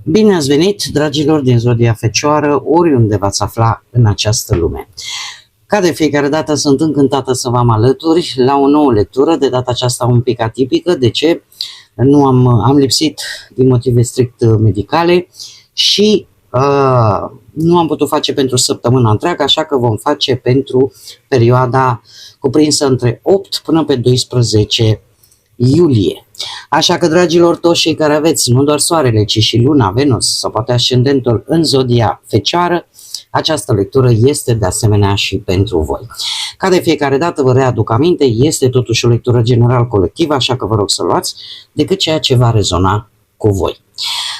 Bine ați venit, dragilor din Zodia Fecioară, oriunde v-ați afla în această lume. Ca de fiecare dată sunt încântată să vă am alături la o nouă lectură, de data aceasta un pic atipică. De ce? Nu am lipsit din motive strict medicale și nu am putut face pentru săptămâna întreagă, așa că vom face pentru perioada cuprinsă între 8 până pe 12 iulie. Așa că, dragilor, toți cei care aveți nu doar Soarele, ci și Luna, Venus sau poate Ascendentul în Zodia Fecioară, această lectură este de asemenea și pentru voi. Ca de fiecare dată vă readuc aminte, este totuși o lectură general colectivă, așa că vă rog să luați decât ceea ce va rezona cu voi.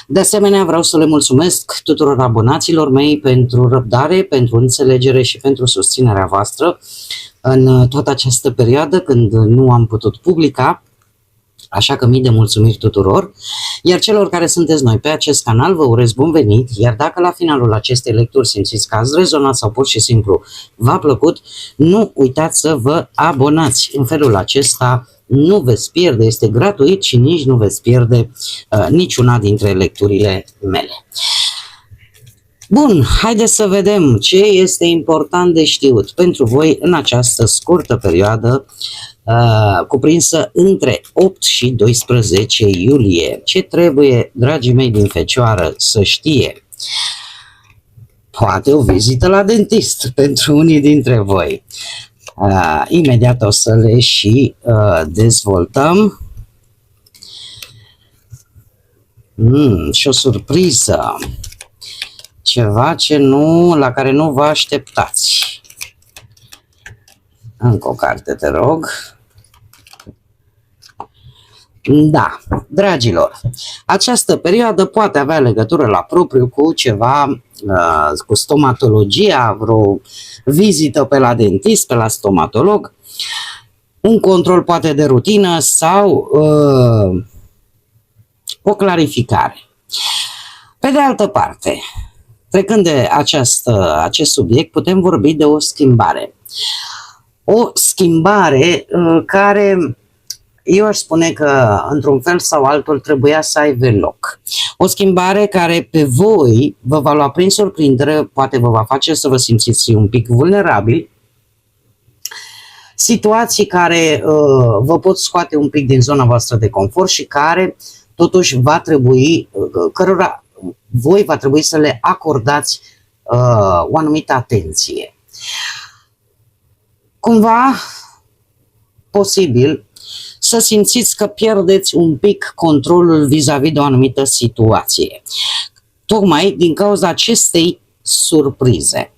De asemenea, vreau să le mulțumesc tuturor abonaților mei pentru răbdare, pentru înțelegere și pentru susținerea voastră în toată această perioadă când nu am putut publica. Așa că mii de mulțumiri tuturor, iar celor care sunteți noi pe acest canal vă urez bun venit, iar dacă la finalul acestei lecturi simțiți că ați rezonat sau pur și simplu v-a plăcut, nu uitați să vă abonați. În felul acesta nu veți pierde, este gratuit și nici nu veți pierde niciuna dintre lecturile mele. Bun, haideți să vedem ce este important de știut pentru voi în această scurtă perioadă cuprinsă între 8 și 12 iulie. Ce trebuie, dragii mei din Fecioară, să știe? Poate o vizită la dentist pentru unii dintre voi. Imediat o să le și dezvoltăm. Și o surpriză. Ceva la care nu vă așteptați. Încă o carte, te rog. Da, dragilor, această perioadă poate avea legătură la propriu cu ceva, cu stomatologia, vreo vizită pe la dentist, pe la stomatolog, un control poate de rutină sau o clarificare. Pe de altă parte, trecând de acest subiect, putem vorbi de o schimbare. O schimbare care eu aș spune că într-un fel sau altul trebuia să aibă loc. O schimbare care pe voi vă va lua prin surprindere, poate vă va face să vă simțiți un pic vulnerabili, situații care vă pot scoate un pic din zona voastră de confort și care totuși cărora voi va trebui să le acordați o anumită atenție. Cumva posibil să simțiți că pierdeți un pic controlul vis-a-vis de o anumită situație, tocmai din cauza acestei surprize.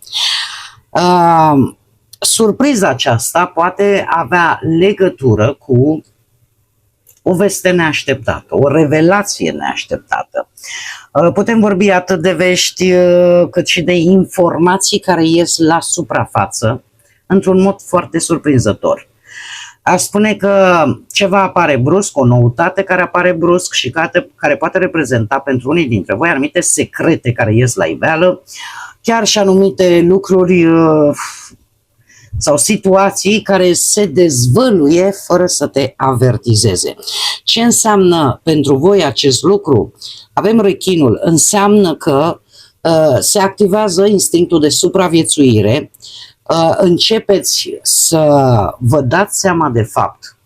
Surpriza aceasta poate avea legătură cu o veste neașteptată, o revelație neașteptată. Putem vorbi atât de vești cât și de informații care ies la suprafață într-un mod foarte surprinzător. Aș spune că ceva apare brusc, o noutate care apare brusc și care poate reprezenta pentru unii dintre voi anumite secrete care ies la iveală, chiar și anumite lucruri sau situații care se dezvăluie fără să te avertizeze. Ce înseamnă pentru voi acest lucru? Avem rechinul, înseamnă că se activează instinctul de supraviețuire, începeți să vă dați seama de fapt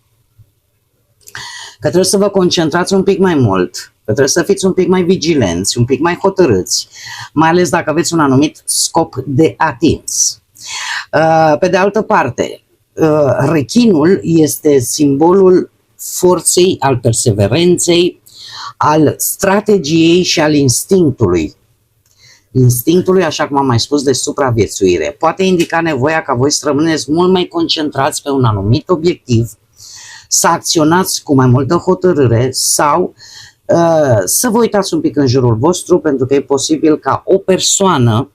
că trebuie să vă concentrați un pic mai mult, că trebuie să fiți un pic mai vigilenți, un pic mai hotărâți, mai ales dacă aveți un anumit scop de atins. Pe de altă parte, rechinul este simbolul forței, al perseverenței, al strategiei și al instinctului. Instinctului, așa cum am mai spus, de supraviețuire. Poate indica nevoia ca voi să rămâneți mult mai concentrați pe un anumit obiectiv, să acționați cu mai multă hotărâre sau să vă uitați un pic în jurul vostru, pentru că e posibil ca o persoană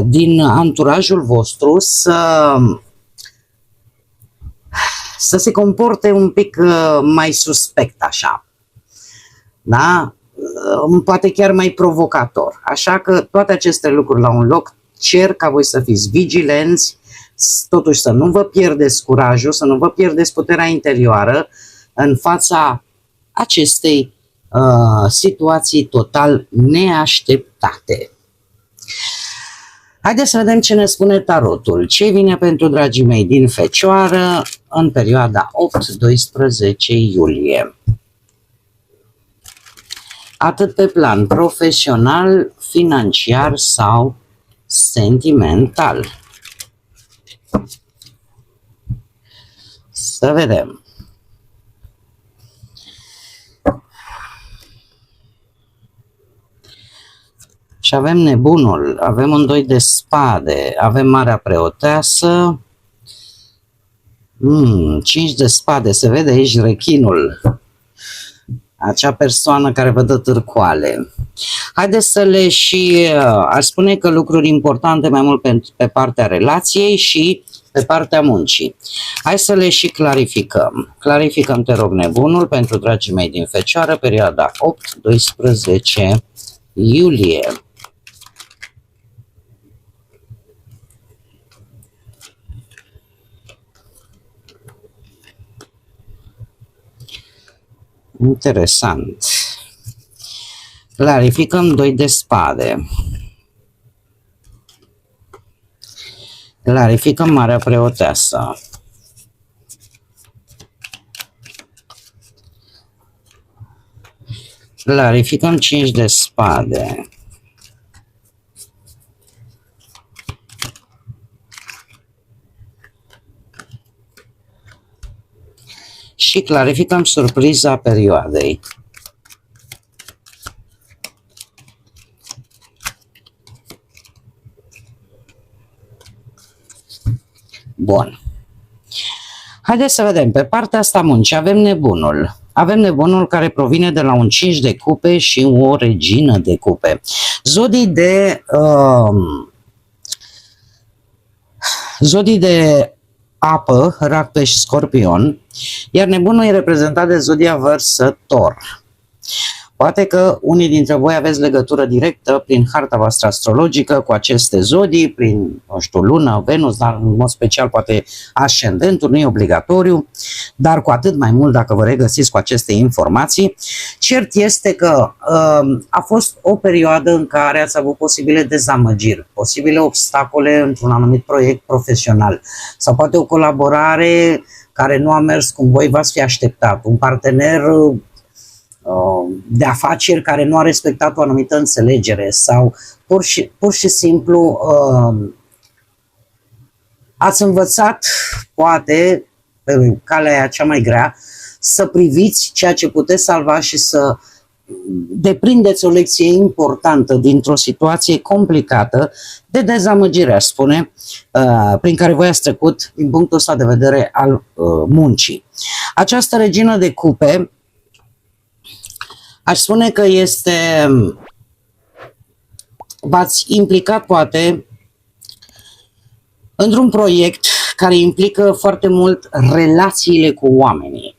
din anturajul vostru să se comporte un pic mai suspect, așa. Da? Poate chiar mai provocator. Așa că toate aceste lucruri la un loc, cer ca voi să fiți vigilenți, totuși să nu vă pierdeți curajul, să nu vă pierdeți puterea interioară în fața acestei situații total neașteptate. Haideți să vedem ce ne spune tarotul. Ce vine pentru dragii mei din Fecioară în perioada 8-12 iulie. Atât pe plan profesional, financiar sau sentimental. Să vedem. Și avem nebunul, avem un 2 de spade, avem marea preoteasă, 5 de spade, se vede aici rechinul, acea persoană care vă dă târcoale. Haideți să le și, aș spune că lucruri importante mai mult pe partea relației și pe partea muncii. Hai să le și clarificăm. Clarificăm, te rog, nebunul pentru dragii mei din Fecioară, perioada 8-12 iulie. Interesant. Clarificăm 2 de spade. Clarificăm marea preoteasă. Clarificăm 5 de spade. Și clarificăm surpriza perioadei. Bun. Haideți să vedem. Pe partea asta muncii avem nebunul. Avem nebunul care provine de la un 5 de cupe și o regină de cupe. Zodii de apă, rac, pești, scorpion, iar nebunul e reprezentat de zodia Vărsător. Poate că unii dintre voi aveți legătură directă prin harta voastră astrologică cu aceste zodii, prin, nu știu, Luna, Venus, dar în mod special poate ascendentul, nu e obligatoriu, dar cu atât mai mult dacă vă regăsiți cu aceste informații. Cert este că a fost o perioadă în care ați avut posibile dezamăgiri, posibile obstacole într-un anumit proiect profesional sau poate o colaborare care nu a mers cum voi v-ați fi așteptat, un partener de afaceri care nu a respectat o anumită înțelegere sau pur și simplu ați învățat, poate, pe calea aia cea mai grea, să priviți ceea ce puteți salva și să deprindeți o lecție importantă dintr-o situație complicată de dezamăgire, aș spune, prin care voi ați trecut din punctul ăsta de vedere al muncii. Această regină de cupe, aș spune că v-ați implicat poate într-un proiect care implică foarte mult relațiile cu oamenii,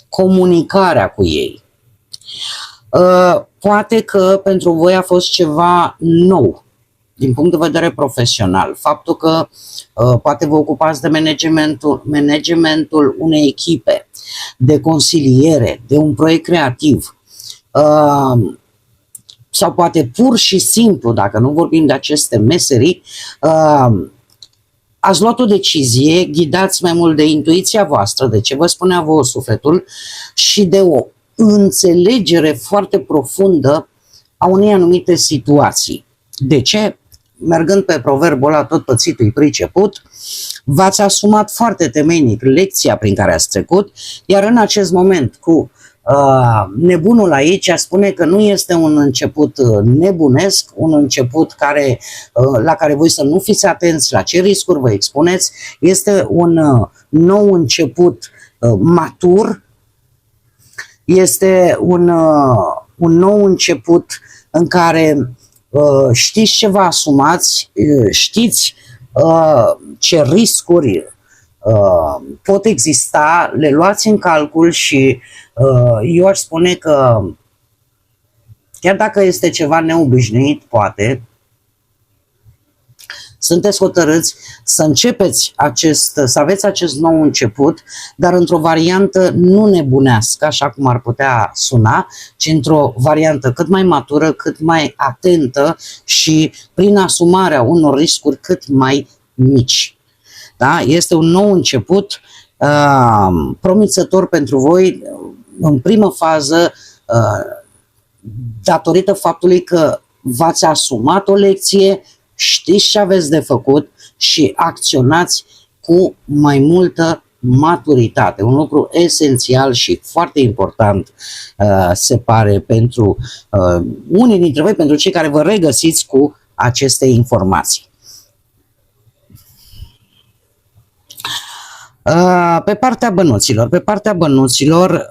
comunicarea cu ei. Poate că pentru voi a fost ceva nou din punct de vedere profesional. Faptul că poate vă ocupați de managementul unei echipe, de consiliere, de un proiect creativ, sau poate pur și simplu, dacă nu vorbim de aceste meserii, ați luat o decizie, ghidați mai mult de intuiția voastră, de ce vă spunea vouă sufletul și de o înțelegere foarte profundă a unei anumite situații. De ce? Mergând pe proverbul ăla, tot pățitul-i priceput, v-ați asumat foarte temeinic lecția prin care ați trecut, iar în acest moment cu nebunul aici spune că nu este un început nebunesc, un început la care voi să nu fiți atenți la ce riscuri vă expuneți, este un nou început matur, este un nou început în care știți ce vă asumați, știți ce riscuri pot exista, le luați în calcul și eu aș spune că chiar dacă este ceva neobișnuit, poate, Sunteți hotărâți să începeți să aveți acest nou început, dar într-o variantă nu nebunească, așa cum ar putea suna, ci într-o variantă cât mai matură, cât mai atentă și prin asumarea unor riscuri cât mai mici. Da? Este un nou început promițător pentru voi în primă fază, datorită faptului că v-ați asumat o lecție, știți ce aveți de făcut și acționați cu mai multă maturitate. Un lucru esențial și foarte important se pare pentru unii dintre voi, pentru cei care vă regăsiți cu aceste informații. Pe partea bănuților,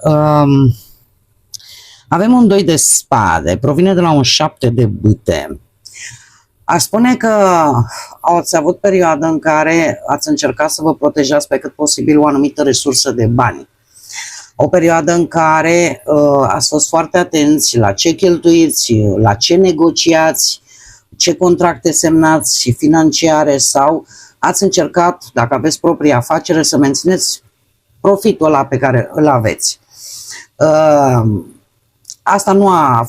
avem un 2 de spade, provine de la un 7 de bâte. Aș spune că ați avut perioada în care ați încercat să vă protejați pe cât posibil o anumită resursă de bani. O perioadă în care ați fost foarte atenți la ce cheltuiți, la ce negociați, ce contracte semnați financiare sau ați încercat, dacă aveți proprie afacere, să mențineți profitul ăla pe care îl aveți. Asta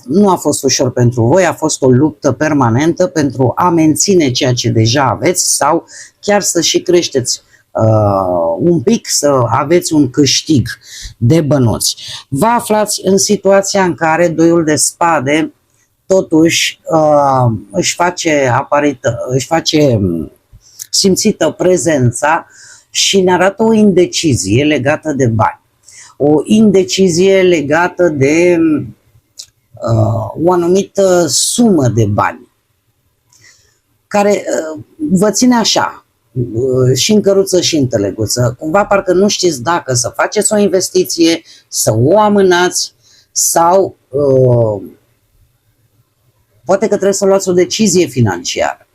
nu a fost ușor pentru voi, a fost o luptă permanentă pentru a menține ceea ce deja aveți sau chiar să și creșteți un pic, să aveți un câștig de bănuți. Vă aflați în situația în care doiul de spade totuși își face simțită prezența și ne arată o indecizie legată de bani. O indecizie legată de o anumită sumă de bani care vă ține așa, și în căruță și în tăleguță. Cumva parcă nu știți dacă să faceți o investiție, să o amânați sau poate că trebuie să luați o decizie financiară.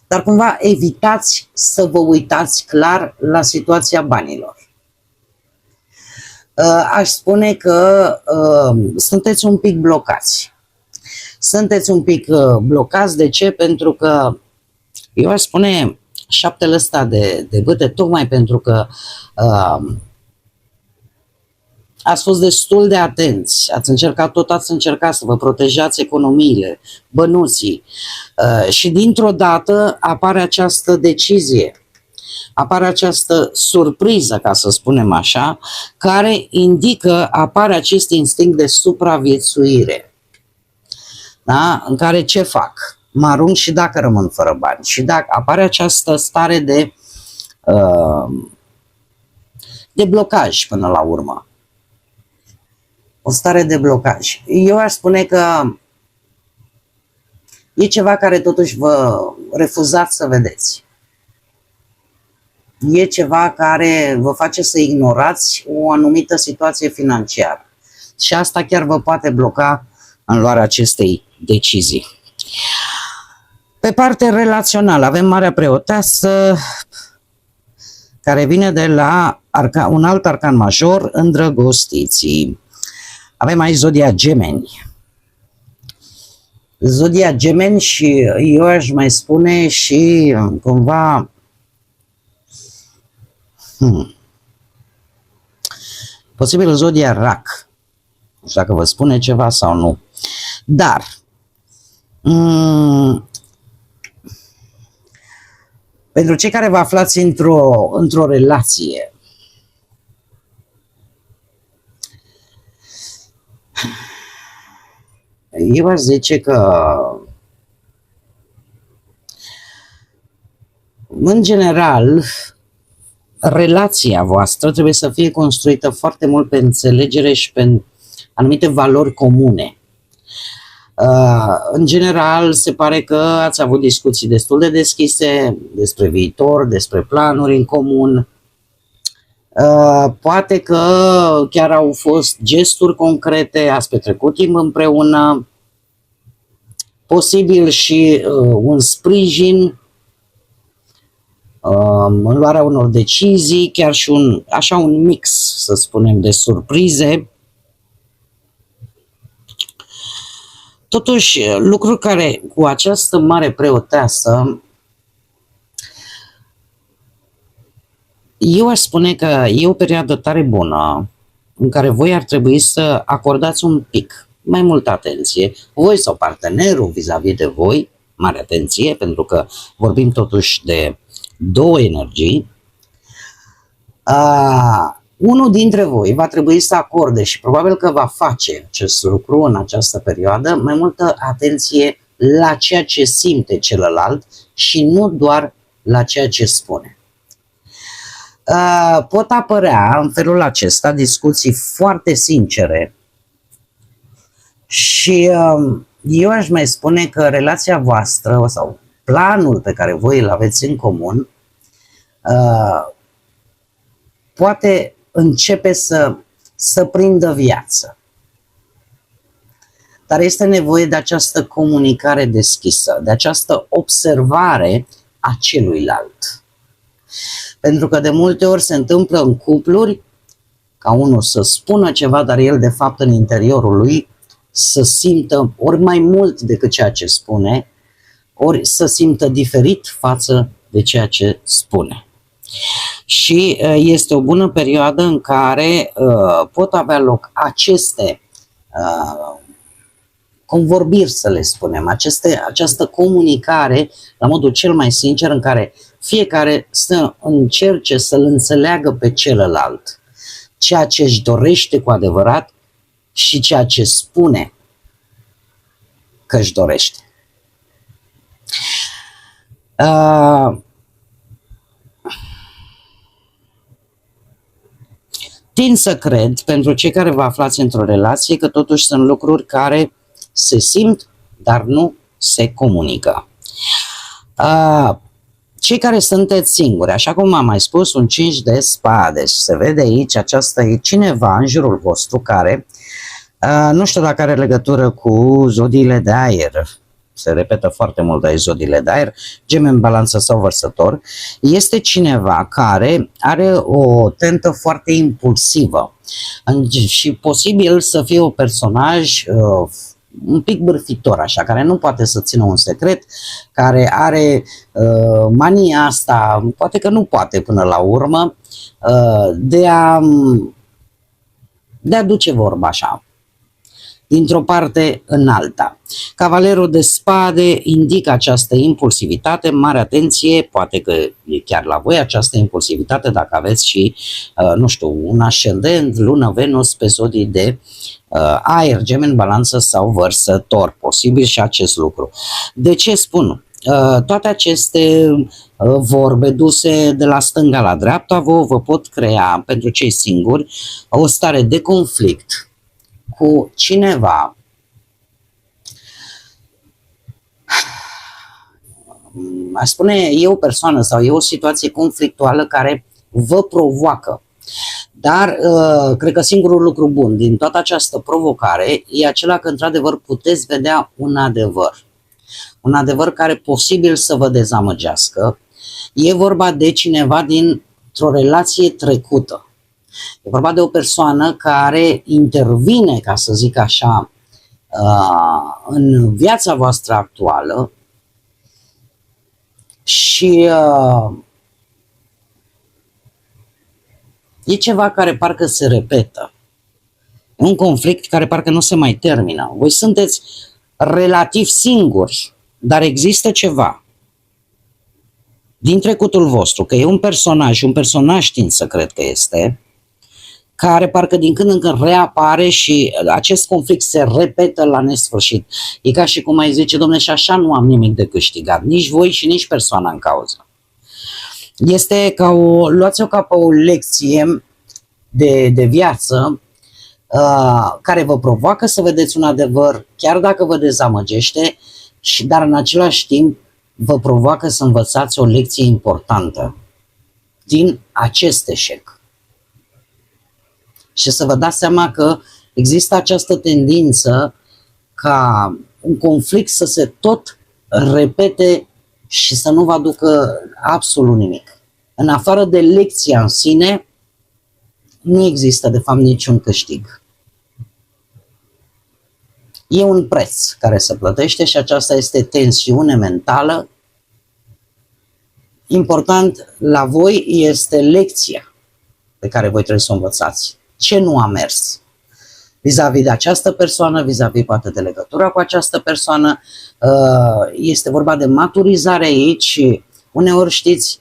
Dar cumva evitați să vă uitați clar la situația banilor. Aș spune că sunteți un pic blocați. Sunteți un pic blocați, de ce? Pentru că eu aș spune șaptele ăsta de bâte, tocmai pentru că ați fost destul de atenți, ați încercat să vă protejați economiile, bănuții și dintr-o dată apare această decizie, apare această surpriză, ca să spunem așa, care indică, apare acest instinct de supraviețuire, da? În care ce fac? Mă arunc și dacă rămân fără bani. Și dacă apare această stare de blocaj până la urmă. O stare de blocaj. Eu aș spune că e ceva care totuși vă refuzați să vedeți. E ceva care vă face să ignorați o anumită situație financiară. Și asta chiar vă poate bloca în luarea acestei decizii. Pe partea relațională avem Marea Preoteasă, care vine de la un alt arcan major, îndrăgostiții. Avem aici Zodia Gemeni. Zodia Gemeni și eu aș mai spune și cumva posibil Zodia Rac. Nu știu dacă vă spune ceva sau nu. Dar pentru cei care vă aflați într-o relație, eu aș zice că în general relația voastră trebuie să fie construită foarte mult pe înțelegere și pe anumite valori comune. În general, se pare că ați avut discuții destul de deschise despre viitor, despre planuri în comun. Poate că chiar au fost gesturi concrete, ați petrecut timp împreună, posibil și un sprijin în luarea unor decizii, chiar și un mix, să spunem, de surprize. Totuși, lucruri care cu această Mare Preoteasă Eu aș spune că e o perioadă tare bună în care voi ar trebui să acordați un pic mai multă atenție, voi sau partenerul vis-a-vis de voi, mare atenție, pentru că vorbim totuși de două energii. Unul dintre voi va trebui să acorde, și probabil că va face acest lucru în această perioadă, mai multă atenție la ceea ce simte celălalt și nu doar la ceea ce spune. Pot apărea în felul acesta discuții foarte sincere și eu aș mai spune că relația voastră sau planul pe care voi îl aveți în comun poate începe să prindă viață. Dar este nevoie de această comunicare deschisă, de această observare a celuilalt. Pentru că de multe ori se întâmplă în cupluri ca unul să spună ceva, dar el de fapt în interiorul lui să simtă ori mai mult decât ceea ce spune, ori să simtă diferit față de ceea ce spune. Și este o bună perioadă în care pot avea loc aceste convorbiri, să le spunem, această comunicare la modul cel mai sincer, în care fiecare să încerce să-l înțeleagă pe celălalt, ceea ce își dorește cu adevărat și ceea ce spune că își dorește. Tind să cred, pentru cei care vă aflați într-o relație, că totuși sunt lucruri care se simt, dar nu se comunică. Cei care sunteți singuri, așa cum am mai spus, un 5 de spade și se vede aici, aceasta e cineva în jurul vostru care, nu știu dacă are legătură cu zodiile de aer, se repetă foarte mult aici zodiile de aer, Gemeni, Balanță sau Vărsător, este cineva care are o tentă foarte impulsivă și posibil să fie un personaj un pic bârfitor, așa, care nu poate să țină un secret, care are mania asta, poate că nu poate până la urmă, de a duce vorba așa, dintr-o parte în alta. Cavalerul de spade indică această impulsivitate, mare atenție, poate că e chiar la voi această impulsivitate dacă aveți și, nu știu, un ascendent, lună, Venus pe zodii de aer, Gemeni, Balanță sau Vărsător, posibil și acest lucru. De ce spun? Toate aceste vorbe duse de la stânga la dreapta vă pot crea, pentru cei singuri, o stare de conflict cu cineva aș spune, e o persoană sau e o situație conflictuală care vă provoacă. Dar cred că singurul lucru bun din toată această provocare e acela că într-adevăr puteți vedea un adevăr. Un adevăr care posibil să vă dezamăgească. E vorba de cineva dintr-o relație trecută. E vorba de o persoană care intervine, ca să zic așa, în viața voastră actuală și e ceva care parcă se repetă. Un conflict care parcă nu se mai termină. Voi sunteți relativ singuri, dar există ceva din trecutul vostru, că e un personaj tind să cred că este, care parcă din când în când reapare și acest conflict se repetă la nesfârșit. E ca și cum ai zice, dom'le, și așa nu am nimic de câștigat, nici voi și nici persoana în cauză. Este ca luați-o ca pe o lecție de viață care vă provoacă să vedeți un adevăr, chiar dacă vă dezamăgește, dar în același timp vă provoacă să învățați o lecție importantă din acest eșec. Și să vă dați seama că există această tendință ca un conflict să se tot repete și să nu vă aducă absolut nimic. În afară de lecția în sine, nu există de fapt niciun câștig. E un preț care se plătește și aceasta este tensiune mentală, important la voi este lecția pe care voi trebuie să o învățați. Ce nu a mers? Vis-a-vis de această persoană, vis-a-vis poate de legătura cu această persoană, este vorba de maturizare aici. Uneori știți,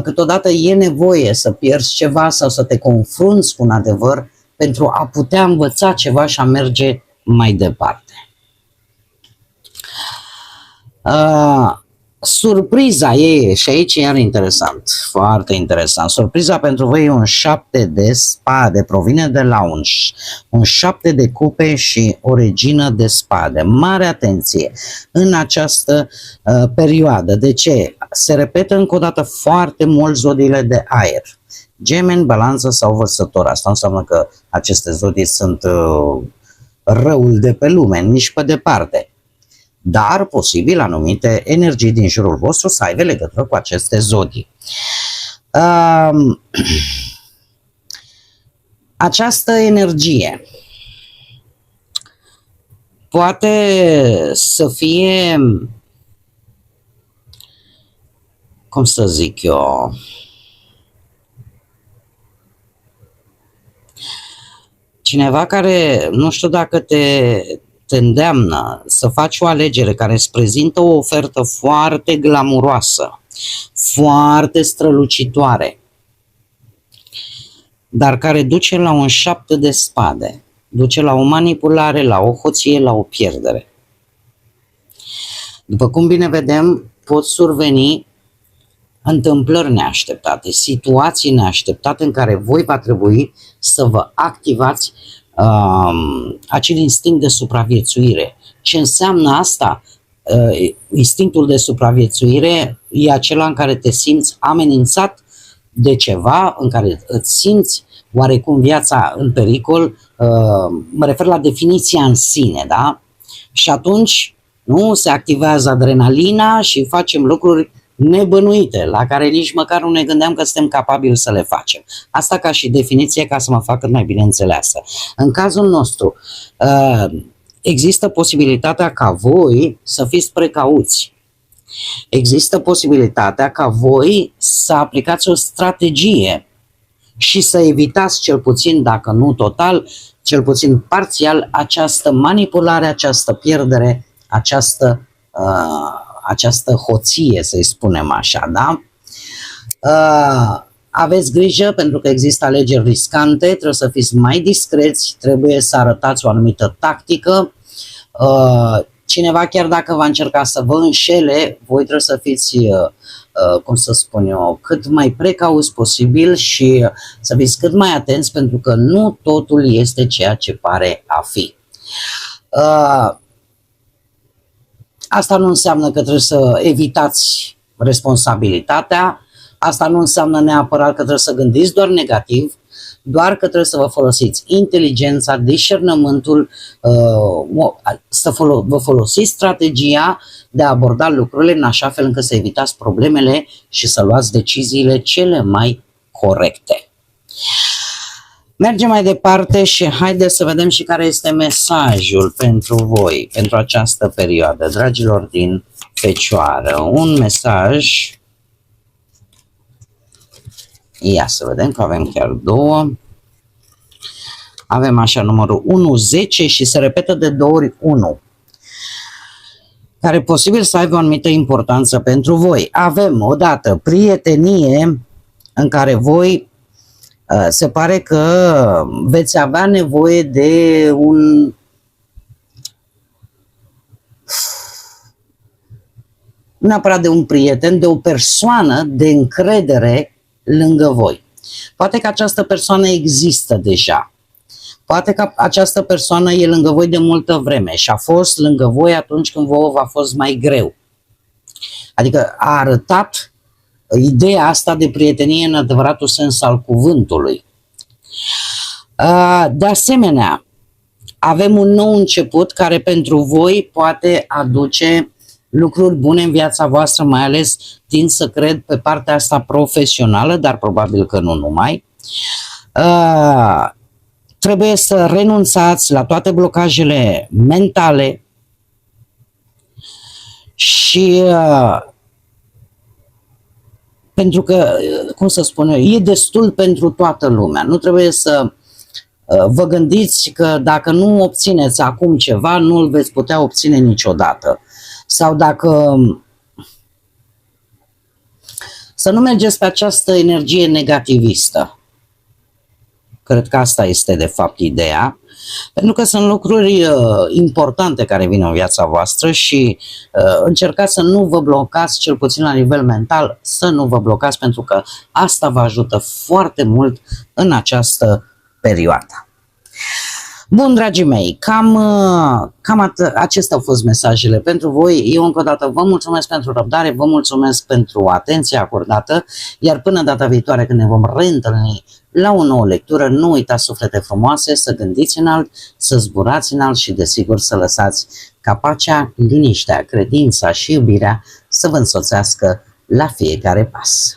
câteodată e nevoie să pierzi ceva sau să te confrunți cu un adevăr pentru a putea învăța ceva și a merge mai departe. Surpriza e, și aici e iar interesant, foarte interesant. Surpriza pentru voi e un 7 de spade, provine de la un 7 de cupe și o regină de spade. Mare atenție în această perioadă. De ce? Se repetă încă o dată foarte mult zodiile de aer. Gemeni, Balanță sau Vărsător. Asta înseamnă că aceste zodii sunt răul de pe lume, nici pe departe. Dar posibil anumite energii din jurul vostru să aibă legătură cu aceste zodii. Această energie poate să fie, cum să zic eu, cineva care, nu știu dacă te îndeamnă să faci o alegere care îți prezintă o ofertă foarte glamuroasă, foarte strălucitoare, dar care duce la un 7 de spade, duce la o manipulare, la o hoție, la o pierdere. După cum bine vedem, pot surveni întâmplări neașteptate, situații neașteptate în care voi va trebui să vă activați acel instinct de supraviețuire. Ce înseamnă asta? Instinctul de supraviețuire e acela în care te simți amenințat de ceva, în care îți simți oarecum viața în pericol, mă refer la definiția în sine, da? Și atunci nu se activează adrenalina și facem lucruri nebănuite, la care nici măcar nu ne gândeam că suntem capabili să le facem. Asta ca și definiție, ca să mă fac cât mai bine înțeleasă. În cazul nostru, există posibilitatea ca voi să fiți precauți. Există posibilitatea ca voi să aplicați o strategie și să evitați cel puțin, dacă nu total, cel puțin parțial, această manipulare, această pierdere, această hoție, să-i spunem așa, da? Aveți grijă pentru că există alegeri riscante, trebuie să fiți mai discreți, trebuie să arătați o anumită tactică. Cineva, chiar dacă va încerca să vă înșele, voi trebuie să fiți, cum să spun eu, cât mai precauți posibil și să fiți cât mai atenți, pentru că nu totul este ceea ce pare a fi. Asta nu înseamnă că trebuie să evitați responsabilitatea, asta nu înseamnă neapărat că trebuie să gândiți doar negativ, doar că trebuie să vă folosiți inteligența, discernământul, să vă folosiți strategia de a aborda lucrurile în așa fel încât să evitați problemele și să luați deciziile cele mai corecte. Mergem mai departe și haideți să vedem și care este mesajul pentru voi, pentru această perioadă, dragilor din Fecioară. Un mesaj, ia să vedem că avem chiar două. Avem așa numărul 1, 10 și se repetă de 2 ori 1, care posibil să aibă o anumită importanță pentru voi. Avem odată prietenie în care voi se pare că veți avea nevoie de nu neapărat de un prieten, de o persoană de încredere lângă voi. Poate că această persoană există deja. Poate că această persoană e lângă voi de multă vreme și a fost lângă voi atunci când vouă v-a fost mai greu. Adică a arătat ideea asta de prietenie în adevăratul sens al cuvântului. De asemenea, avem un nou început care pentru voi poate aduce lucruri bune în viața voastră, mai ales tind să cred pe partea asta profesională, dar probabil că nu numai. Trebuie să renunțați la toate blocajele mentale și pentru că, cum să spun eu, e destul pentru toată lumea. Nu trebuie să vă gândiți că dacă nu obțineți acum ceva, nu îl veți putea obține niciodată. Sau dacă să nu mergeți pe această energie negativistă. Cred că asta este de fapt ideea, pentru că sunt lucruri importante care vin în viața voastră și încercați să nu vă blocați, cel puțin la nivel mental, să nu vă blocați, pentru că asta vă ajută foarte mult în această perioadă. Bun, dragii mei, cam acestea au fost mesajele pentru voi. Eu încă o dată vă mulțumesc pentru răbdare, vă mulțumesc pentru atenția acordată, iar până data viitoare când ne vom reîntâlni la o nouă lectură, nu uitați, suflete frumoase, să gândiți înalt, să zburați înalt și desigur să lăsați ca pacea, liniștea, credința și iubirea să vă însoțească la fiecare pas.